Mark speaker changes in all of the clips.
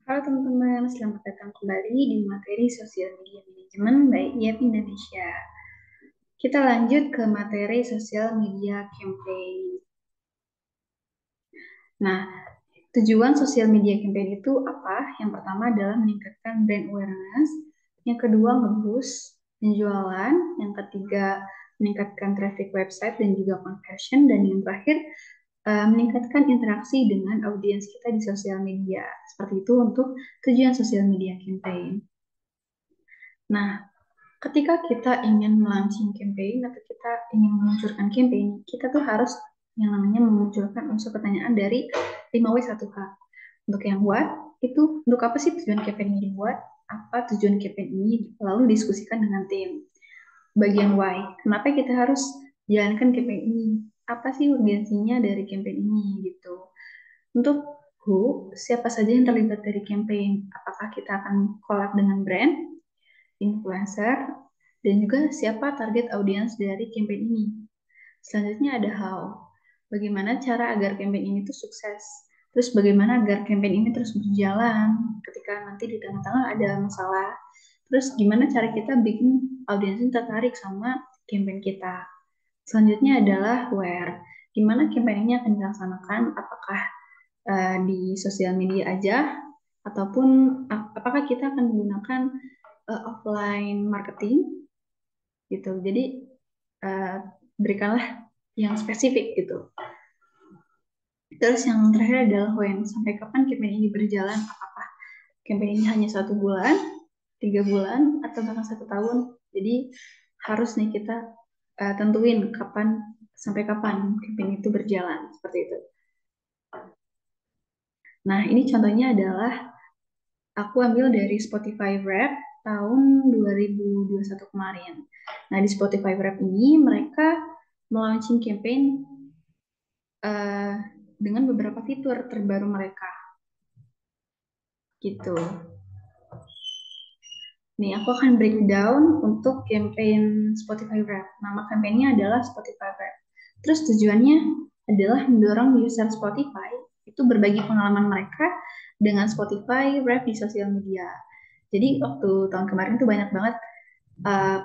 Speaker 1: Halo teman-teman, selamat datang kembali di materi Sosial Media Manajemen by IAP Indonesia. Kita lanjut ke materi Sosial Media Campaign. Nah, tujuan Sosial Media Campaign itu apa? Yang pertama adalah meningkatkan brand awareness, yang kedua nge-boost penjualan, yang ketiga meningkatkan traffic website dan juga conversion, dan yang terakhir meningkatkan interaksi dengan audiens kita di sosial media. Seperti itu untuk tujuan Sosial Media Campaign. Nah, ketika kita ingin melaunching campaign atau kita ingin meluncurkan campaign, kita tuh harus yang namanya memunculkan unsur pertanyaan dari 5W1H. Untuk yang what, itu untuk apa sih tujuan campaign ini dibuat? Apa tujuan campaign ini? Lalu diskusikan dengan tim. Bagian why, kenapa kita harus jalankan campaign ini? Apa sih urgensinya dari campaign ini gitu. Untuk who, siapa saja yang terlibat dari campaign? Apakah kita akan collab dengan brand, influencer, dan juga siapa target audiens dari campaign ini. Selanjutnya ada how. Bagaimana cara agar campaign ini tuh sukses? Terus bagaimana agar campaign ini terus berjalan ketika nanti di tengah-tengah ada masalah. Terus gimana cara kita bikin audiens ini tertarik sama campaign kita. Selanjutnya adalah where. Gimana campaign ini akan dilaksanakan? Apakah di sosial media aja ataupun apakah kita akan menggunakan offline marketing gitu. Jadi uh, berikanlah yang spesifik gitu. Terus yang terakhir adalah when, sampai kapan campaign ini berjalan? Apakah campaign ini hanya 1 bulan, 3 bulan, atau bahkan 1 tahun? Jadi harus nih kita tentuin kapan sampai kapan campaign itu berjalan seperti itu. Nah, ini contohnya adalah aku ambil dari Spotify Wrap tahun 2021 kemarin. Nah, di Spotify Wrap ini mereka melaunching campaign uh, dengan beberapa fitur terbaru mereka gitu. Nih, aku akan breakdown untuk campaign Spotify Wrap. Nama campaignnya adalah Spotify Wrap. Terus tujuannya adalah mendorong user Spotify itu berbagi pengalaman mereka dengan Spotify Wrap di sosial media. Jadi waktu tahun kemarin tuh banyak banget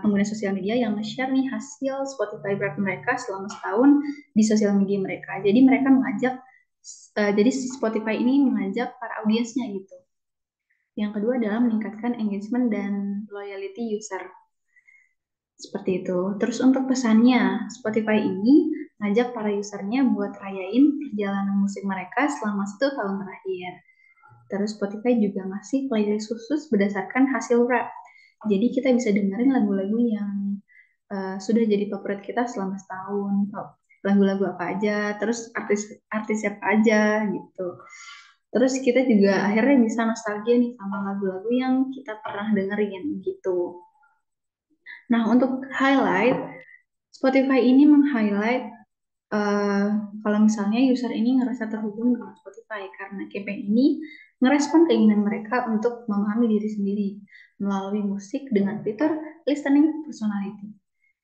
Speaker 1: pengguna sosial media yang nge-share nih hasil Spotify Wrap mereka selama setahun di sosial media mereka. Jadi mereka mengajak, jadi si Spotify ini mengajak para audiensnya gitu. Yang kedua adalah meningkatkan engagement dan loyalty user. Seperti itu. Terus untuk pesannya, Spotify ini ngajak para usernya buat rayain perjalanan musik mereka selama 1 tahun terakhir. Terus Spotify juga ngasih playlist khusus berdasarkan hasil rap. Jadi kita bisa dengerin lagu-lagu yang sudah jadi favorit kita selama setahun. Lagu-lagu apa aja, terus artis siapa aja gitu. Terus kita juga akhirnya bisa nostalgia nih sama lagu-lagu yang kita pernah dengerin gitu. Nah, untuk highlight, Spotify ini meng-highlight uh, kalau misalnya user ini ngerasa terhubung dengan Spotify karena campaign ini ngerespon keinginan mereka untuk memahami diri sendiri melalui musik dengan fitur listening personality.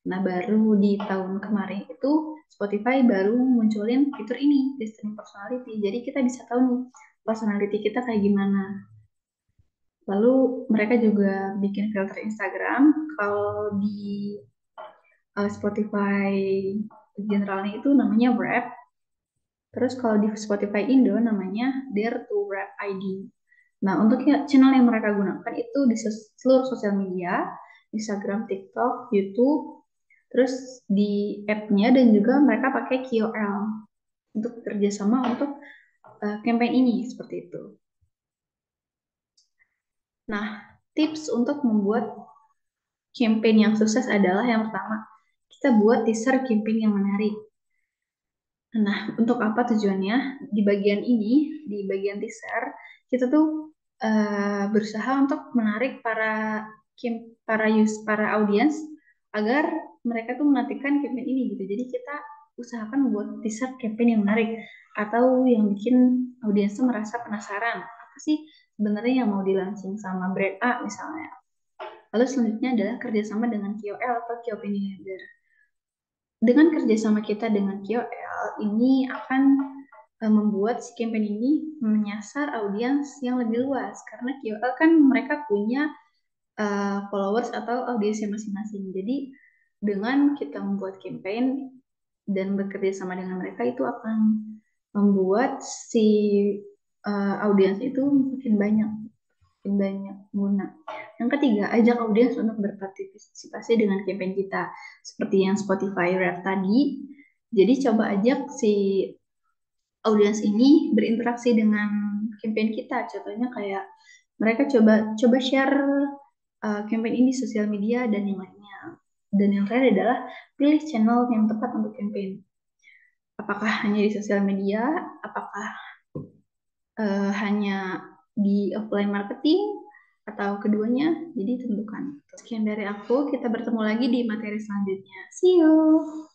Speaker 1: Nah, baru di tahun kemarin itu Spotify baru munculin fitur ini, listening personality. Jadi kita bisa tahu nih personality kita kayak gimana. Lalu mereka juga bikin filter Instagram. Kalau di Spotify generalnya itu namanya Wrap. Terus kalau di Spotify Indo namanya Dare to Wrap ID. Nah, untuk channel yang mereka gunakan itu di seluruh sosial media, Instagram, TikTok, YouTube, terus di app-nya dan juga mereka pakai KOL untuk kerjasama untuk campaign ini seperti itu. Nah, tips untuk membuat campaign yang sukses adalah yang pertama, kita buat teaser campaign yang menarik. Nah, untuk apa tujuannya? Di bagian ini, di bagian teaser, kita tuh berusaha untuk menarik para audiens agar mereka tuh menantikan campaign ini gitu. Jadi kita usahakan buat teaser campaign yang menarik atau yang bikin audiens tuh merasa penasaran apa sih sebenarnya yang mau dilansing sama brand A misalnya. Lalu selanjutnya adalah kerjasama dengan KOL atau Key Opinion Leader. Dengan kerjasama kita dengan KOL ini akan membuat si campaign ini menyasar audiens yang lebih luas karena KOL kan mereka punya followers atau audiensnya masing-masing. Jadi dengan kita membuat campaign dan bekerja sama dengan mereka itu akan membuat si audiens itu makin banyak guna. Yang ketiga, ajak audiens untuk berpartisipasi dengan campaign kita, seperti yang Spotify Wrap tadi. Jadi coba ajak si audiens ini berinteraksi dengan campaign kita. Contohnya kayak mereka coba coba share campaign ini di sosial media dan yang lainnya. Dan yang terakhir adalah pilih channel yang tepat untuk campaign. Apakah hanya di sosial media, apakah hanya di offline marketing, atau keduanya, jadi tentukan. Sekian dari aku, kita bertemu lagi di materi selanjutnya. See you!